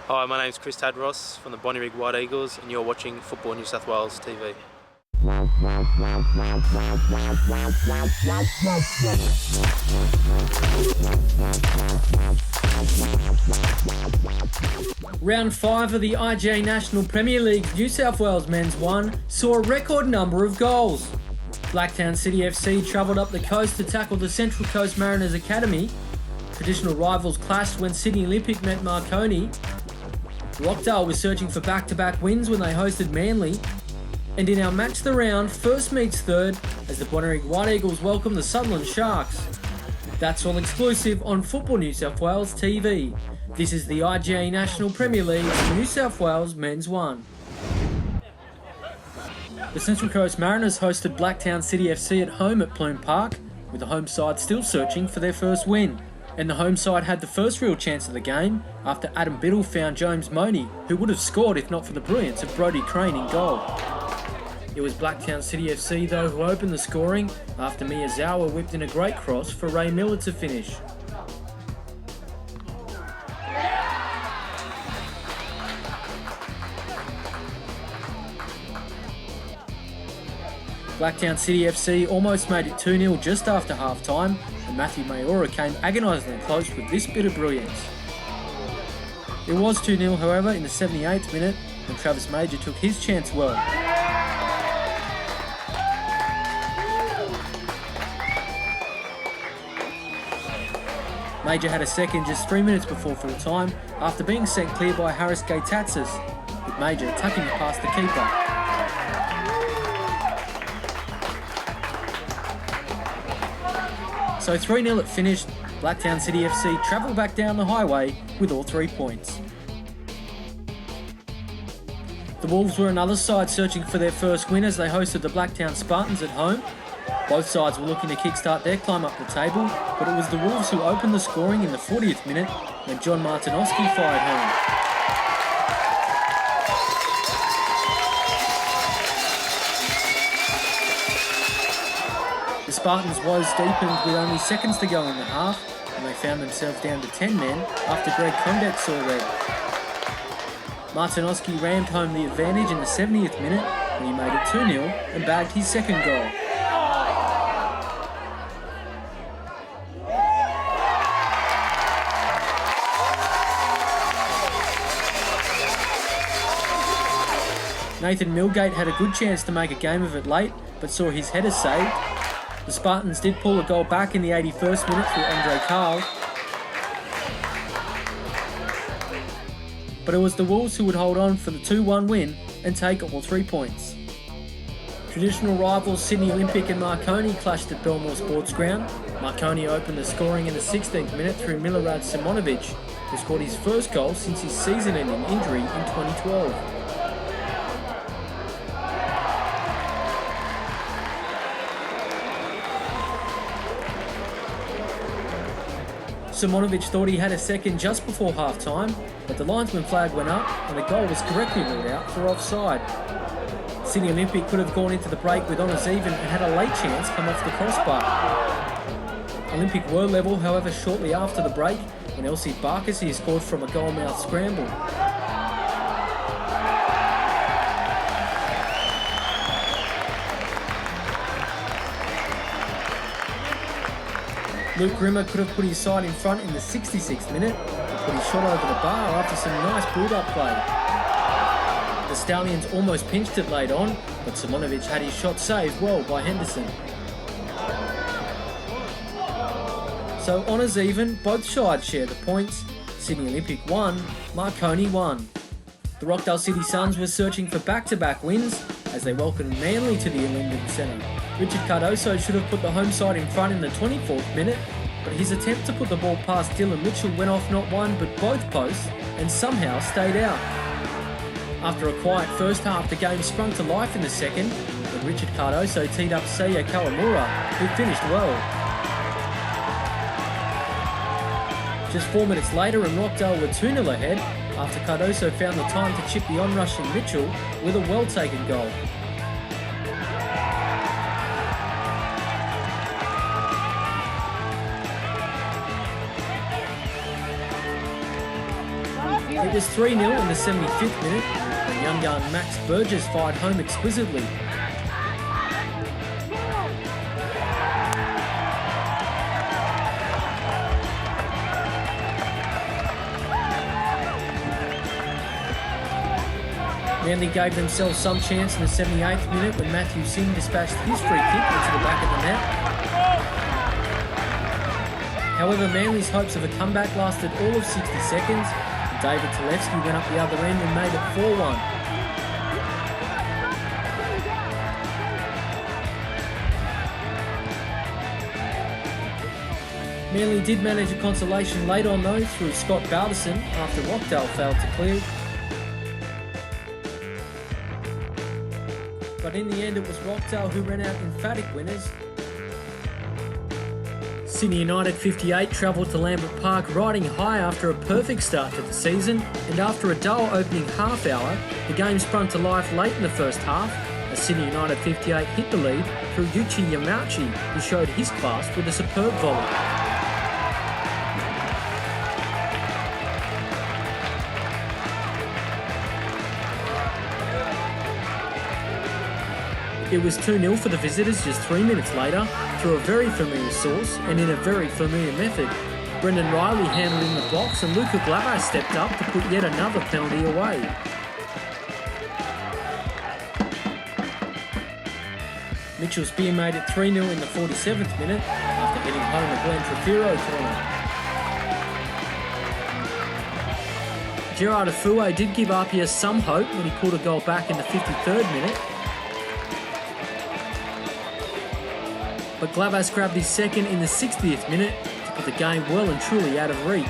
Hi, my name's Chris Tadros from the Bonnyrigg White Eagles, and you're watching Football New South Wales TV. Round 5 of the IGA National Premier League New South Wales Men's 1 saw a record number of goals. Blacktown City FC travelled up the coast to tackle the Central Coast Mariners Academy. Traditional rivals clashed when Sydney Olympic met Marconi. Rockdale was searching for back-to-back wins when they hosted Manly. And in our Match the Round, first meets third as the Bonnyrigg White Eagles welcome the Sutherland Sharks. That's all exclusive on Football New South Wales TV. This is the IGA National Premier League New South Wales Men's 1. The Central Coast Mariners hosted Blacktown City FC at home at Plume Park, with the home side still searching for their first win. And the home side had the first real chance of the game after Adam Biddle found James Money, who would have scored if not for the brilliance of Brodie Crane in goal. It was Blacktown City FC though who opened the scoring after Miyazawa whipped in a great cross for Ray Miller to finish. Blacktown City FC almost made it 2-0 just after half-time, and Matthew Mayora came agonisingly close with this bit of brilliance. It was 2-0 however in the 78th minute, and Travis Major took his chance well. Major had a second just 3 minutes before full time after being sent clear by Harris Gaitatsis, with Major tucking it past the keeper. So 3-0 it finished. Blacktown City FC travelled back down the highway with all 3 points. The Wolves were another side searching for their first win as they hosted the Blacktown Spartans at home. Both sides were looking to kickstart their climb up the table, but it was the Wolves who opened the scoring in the 40th minute when John Martinoski fired home. The Spartans' woes deepened with only seconds to go in the half, and they found themselves down to 10 men after Greg Condet saw red. Martinoski rammed home the advantage in the 70th minute when he made it 2-0 and bagged his second goal. Nathan Milgate had a good chance to make a game of it late, but saw his header saved. The Spartans did pull a goal back in the 81st minute through Andre Carl. But it was the Wolves who would hold on for the 2-1 win and take all 3 points. Traditional rivals Sydney Olympic and Marconi clashed at Belmore Sports Ground. Marconi opened the scoring in the 16th minute through Milorad Simonovic, who scored his first goal since his season-ending injury in 2012. Simonovic thought he had a second just before half-time, but the linesman flag went up and the goal was correctly ruled out for offside. Sydney Olympic could have gone into the break with honours even and had a late chance come off the crossbar. Olympic were level, however, shortly after the break when Elsie Barkasi scored from a goal-mouth scramble. Luke Grimmer could have put his side in front in the 66th minute and put his shot over the bar after some nice build-up play. The Stallions almost pinched it late on, but Simonovic had his shot saved well by Henderson. So honours even, both sides share the points. Sydney Olympic won, Marconi won. The Rockdale City Suns were searching for back-to-back wins as they welcomed Manly to the Linden Centre. Richard Cardoso should have put the home side in front in the 24th minute, but his attempt to put the ball past Dylan Mitchell went off not one but both posts and somehow stayed out. After a quiet first half, the game sprung to life in the second when Richard Cardoso teed up Seiya Kawamura, who finished well. Just 4 minutes later and Rockdale were 2-0 ahead after Cardoso found the time to chip the on-rushing Mitchell with a well-taken goal. It was 3-0 in the 75th minute, and young gun Max Burgess fired home exquisitely. Manly gave themselves some chance in the 78th minute when Matthew Singh dispatched his free kick into the back of the net. However, Manly's hopes of a comeback lasted all of 60 seconds, and David Talevski went up the other end and made it 4-1. Manly did manage a consolation late on though through Scott Balderson after Rockdale failed to clear. But in the end it was Rockdale who ran out emphatic winners. Sydney United 58 travelled to Lambert Park riding high after a perfect start to the season, and after a dull opening half hour, the game sprung to life late in the first half as Sydney United 58 hit the lead through Yuchi Yamauchi, who showed his class with a superb volley. It was 2-0 for the visitors just 3 minutes later through a very familiar source and in a very familiar method. Brendan Riley handled in the box and Luca Glava stepped up to put yet another penalty away. Mitchell Spear made it 3-0 in the 47th minute after hitting home a Glenn Trefiro corner. Gerard Afue did give RPS some hope when he pulled a goal back in the 53rd minute. But Glavas grabbed his second in the 60th minute to put the game well and truly out of reach.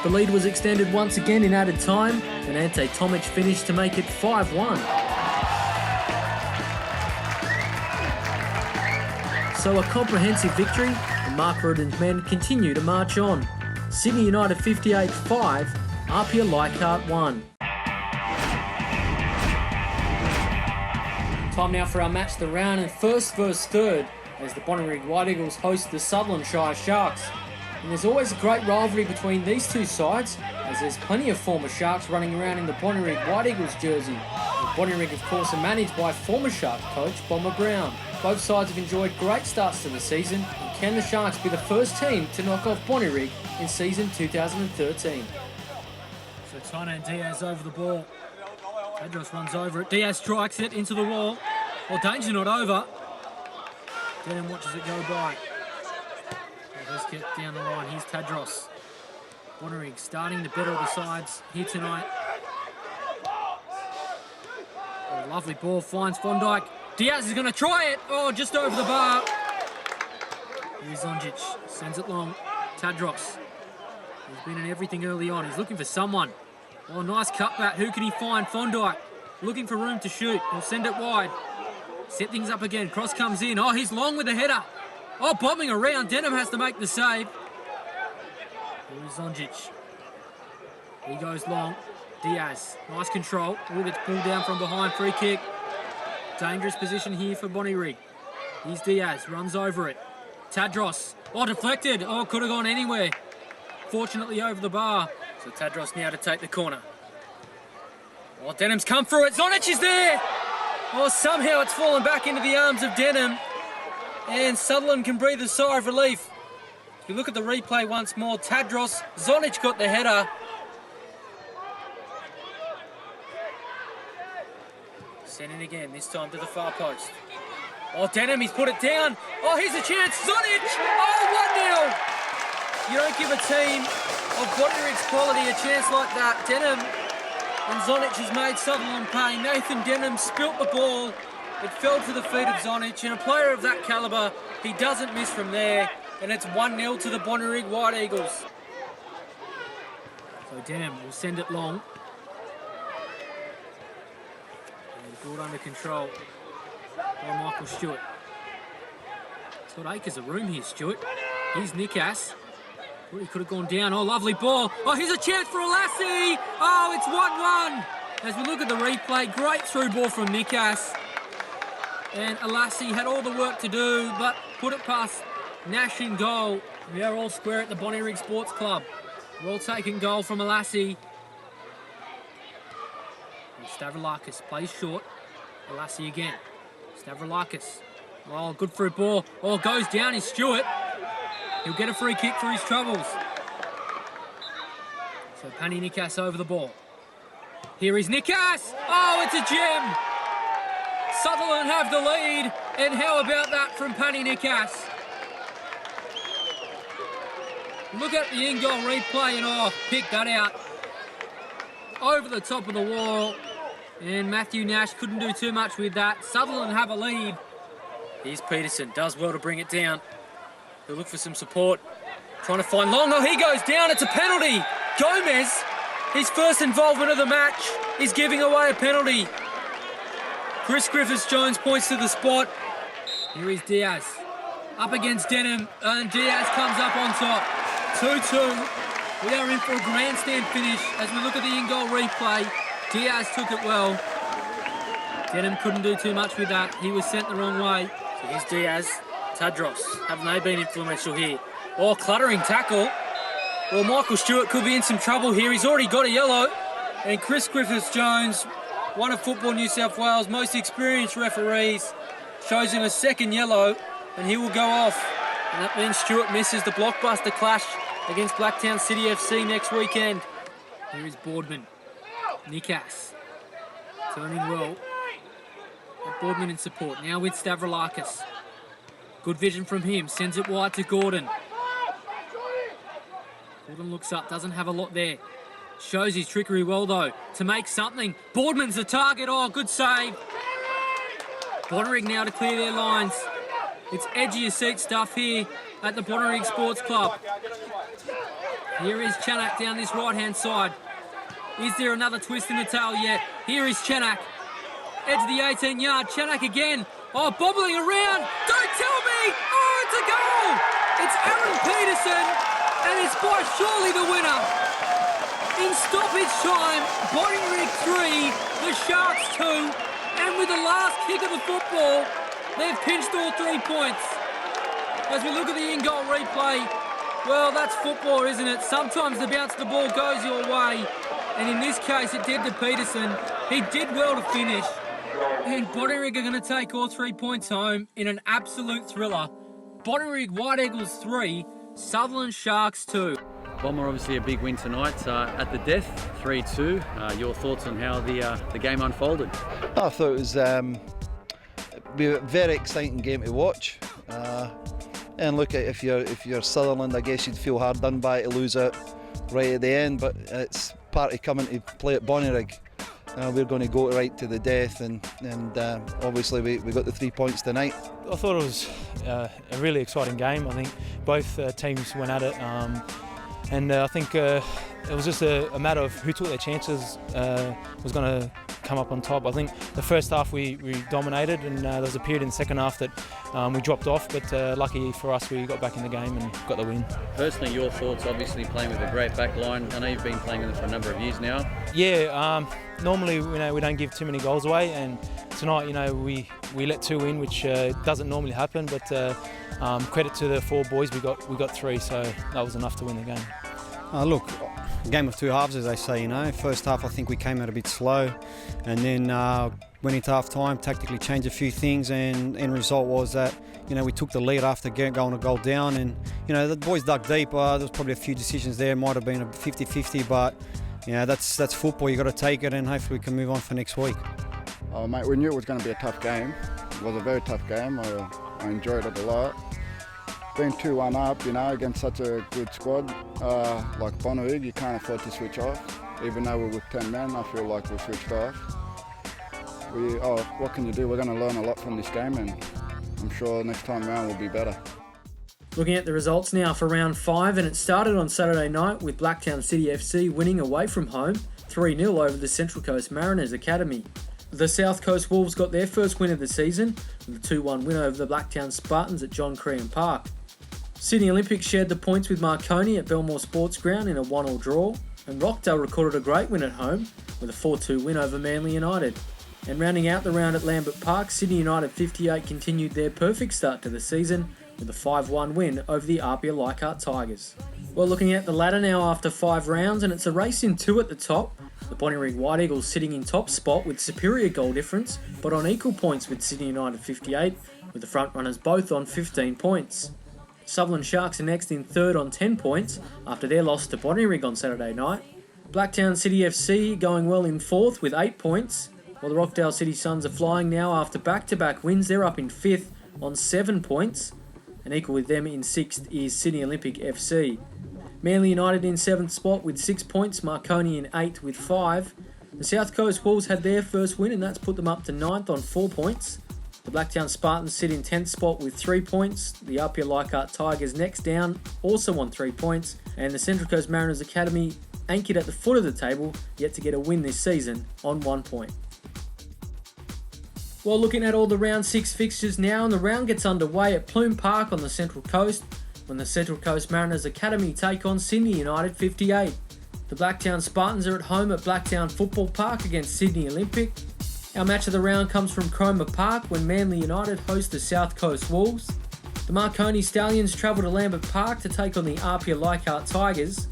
The lead was extended once again in added time, and Ante Tomic finished to make it 5-1. So a comprehensive victory, and Mark Rudden's men continue to march on. Sydney United 58-5, Apia Leichhardt 1. Time now for our match the round and first versus third as the Bonnyrigg White Eagles host the Sutherland Sharks. And there's always a great rivalry between these two sides as there's plenty of former Sharks running around in the Bonnyrigg White Eagles jersey. The Bonnyrigg of course are managed by former Shark coach Bomber Brown. Both sides have enjoyed great starts to the season, and can the Sharks be the first team to knock off Bonnyrigg in season 2013? So Tino Diaz over the ball. Tadros runs over it. Diaz strikes it into the wall. Well, danger not over. Denham watches it go by. Well, let's get down the line. Here's Tadros. Bonnyrigg starting to better the sides here tonight. Oh, lovely ball. Finds Fondike. Diaz is going to try it. Oh, just over the bar. Here's Zonjic. Sends it long. Tadros. He's been in everything early on. He's looking for someone. Oh, nice cutback. Who can he find? Fondike. Looking for room to shoot. He'll send it wide. Set things up again. Cross comes in. Oh, he's long with the header. Oh, bombing around. Denham has to make the save. Here's Zonjic. He goes long. Diaz. Nice control. All gets pulled down from behind. Free kick. Dangerous position here for Bonnyrigg. Here's Diaz. Runs over it. Tadros. Oh, deflected. Oh, could have gone anywhere. Fortunately over the bar. So Tadros now to take the corner. Oh, Denham's come through it. Zonic is there. Oh, somehow it's fallen back into the arms of Denham. And Sutherland can breathe a sigh of relief. If you look at the replay once more, Tadros, Zonic got the header. Sent in again, this time to the far post. Oh, Denham, he's put it down. Oh, here's a chance. Zonic! Oh, 1-0. You don't give a team of Bonnyrigg's quality a chance like that. Denham and Zonic has made Sutherland pay. Nathan Denham spilt the ball. It fell to the feet of Zonic, and a player of that calibre, he doesn't miss from there, and it's 1-0 to the Bonnyrigg White Eagles. So Denham will send it long. And brought under control by Michael Stewart. It's got acres of room here, Stewart. Here's Nikas. Well, he could have gone down. Oh, lovely ball. Oh, here's a chance for Alassi. Oh, it's 1-1. As we look at the replay, great through ball from Nikas. And Alassi had all the work to do, but put it past Nash in goal. We are all square at the Bonnyrigg Sports Club. We're all taking goal from Alassi. And Stavroulakis plays short. Alassi again. Stavroulakis. Oh, good through ball. Oh, goes down is Stewart. He'll get a free kick for his troubles. So Pani Nikas over the ball. Here is Nikas. Oh, it's a gem. Sutherland have the lead. And how about that from Pani Nikas? Look at the in-goal replay and pick that out. Over the top of the wall. And Matthew Nash couldn't do too much with that. Sutherland have a lead. Here's Peterson, does well to bring it down. He'll look for some support. Trying to find Long. Oh, he goes down. It's a penalty. Gomez, his first involvement of the match, is giving away a penalty. Chris Griffiths-Jones points to the spot. Here is Diaz. Up against Denham, and Diaz comes up on top. 2-2. We are in for a grandstand finish as we look at the in-goal replay. Diaz took it well. Denham couldn't do too much with that. He was sent the wrong way. So here's Diaz. Tadros. Haven't they been influential here? Oh, cluttering tackle. Well, Michael Stewart could be in some trouble here. He's already got a yellow. And Chris Griffiths-Jones, one of Football New South Wales' most experienced referees, shows him a second yellow, and he will go off. And that means Stewart misses the blockbuster clash against Blacktown City FC next weekend. Here is Boardman. Nikas. Turning well. And Boardman in support. Now with Stavroulakis. Good vision from him. Sends it wide to Gordon. Gordon looks up. Doesn't have a lot there. Shows his trickery well, though, to make something. Boardman's the target. Oh, good save. Bonnyrigg now to clear their lines. It's edgy of seat stuff here at the Bonnyrigg Sports Club. Here is Chanak down this right-hand side. Is there another twist in the tail yet? Here is Chanak. Edge of the 18-yard. Chanak again. Oh, bobbling around. Don't tell me. Oh, it's a goal. It's Aaron Peterson, and it's by surely the winner. In stoppage time, Bonnyrigg 3, the Sharks 2, and with the last kick of the football, they've pinched all 3 points. As we look at the in-goal replay, well, that's football, isn't it? Sometimes the bounce of the ball goes your way, and in this case, it did to Peterson. He did well to finish, and Bonnyrigg are going to take all 3 points home in an absolute thriller. Bonnyrigg White Eagles 3, Sutherland Sharks 2. Bomber, obviously a big win tonight at the death, 3-2. Your thoughts on how the game unfolded? I thought it was be a very exciting game to watch. And look, at if you're Sutherland, I guess you'd feel hard done by to lose it right at the end. But it's part of coming to play at Bonnyrigg. We're going to go right to the death, and obviously we got the 3 points tonight. I thought it was a really exciting game. I think both teams went at it. And I think it was just a matter of who took their chances was going to come up on top. I think the first half we dominated, and there was a period in the second half that we dropped off, but lucky for us we got back in the game and got the win. Personally, your thoughts, obviously playing with a great back line. I know you've been playing with it for a number of years now. Yeah, normally we don't give too many goals away, and tonight we let 2 in, which doesn't normally happen, but credit to the 4 boys, we got 3, so that was enough to win the game. Look, game of 2 halves, as they say, First half, I think we came out a bit slow, and then went into half time, tactically changed a few things, and end result was that, we took the lead after going a goal down, and, the boys dug deep. There was probably a few decisions there, might have been a 50-50, but, that's football. You got to take it, and hopefully we can move on for next week. Oh, mate, we knew it was going to be a tough game. It was a very tough game. I enjoyed it a lot. Being 2-1 up, against such a good squad like Bonnyrigg, you can't afford to switch off. Even though we're with 10 men, I feel like we switched off. What can you do? We're going to learn a lot from this game, and I'm sure next time around we'll be better. Looking at the results now for round 5, and it started on Saturday night with Blacktown City FC winning away from home 3-0 over the Central Coast Mariners Academy. The South Coast Wolves got their first win of the season with a 2-1 win over the Blacktown Spartans at John Crean Park. Sydney Olympics shared the points with Marconi at Belmore Sports Ground in a 1-1 draw, and Rockdale recorded a great win at home with a 4-2 win over Manly United. And rounding out the round at Lambert Park, Sydney United 58 continued their perfect start to the season with a 5-1 win over the Apia Leichhardt Tigers. Well, looking at the ladder now after 5 rounds, and it's a race in 2 at the top. The Bonnyrigg White Eagles sitting in top spot with superior goal difference, but on equal points with Sydney United 58, with the front runners both on 15 points. Sutherland Sharks are next in 3rd on 10 points after their loss to Bonnyrigg on Saturday night. Blacktown City FC going well in 4th with 8 points, while the Rockdale City Suns are flying now after back-to-back wins. They're up in 5th on 7 points, and equal with them in 6th is Sydney Olympic FC. Manly United in 7th spot with 6 points, Marconi in 8th with 5. The South Coast Wolves had their first win, and that's put them up to 9th on 4 points. The Blacktown Spartans sit in 10th spot with 3 points. The Apia Leichhardt Tigers next down, also on 3 points. And the Central Coast Mariners Academy, anchored at the foot of the table, yet to get a win this season on 1 point. Well, looking at all the round 6 fixtures now, and the round gets underway at Plume Park on the Central Coast, when the Central Coast Mariners Academy take on Sydney United 58. The Blacktown Spartans are at home at Blacktown Football Park against Sydney Olympic. Our match of the round comes from Cromer Park when Manly United host the South Coast Wolves. The Marconi Stallions travel to Lambert Park to take on the Apia Leichhardt Tigers.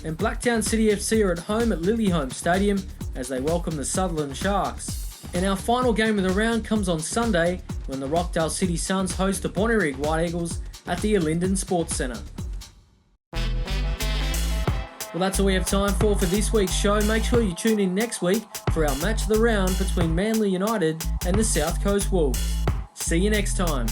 And Blacktown City FC are at home at Lilyholme Stadium as they welcome the Sutherland Sharks. And our final game of the round comes on Sunday when the Rockdale City Suns host the Bonnyrigg White Eagles at the Linden Sports Centre. Well, that's all we have time for this week's show. Make sure you tune in next week for our match of the round between Manly United and the South Coast Wolves. See you next time.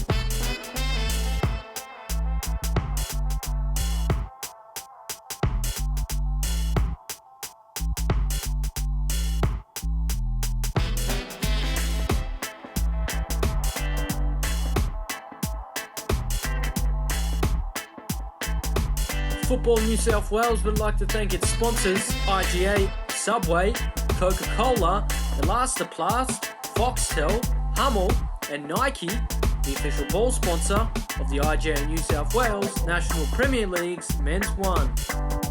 Football New South Wales would like to thank its sponsors, IGA, Subway, Coca-Cola, Elastoplast, Foxtel, Hummel and Nike, the official ball sponsor of the IGA New South Wales National Premier League's Men's 1.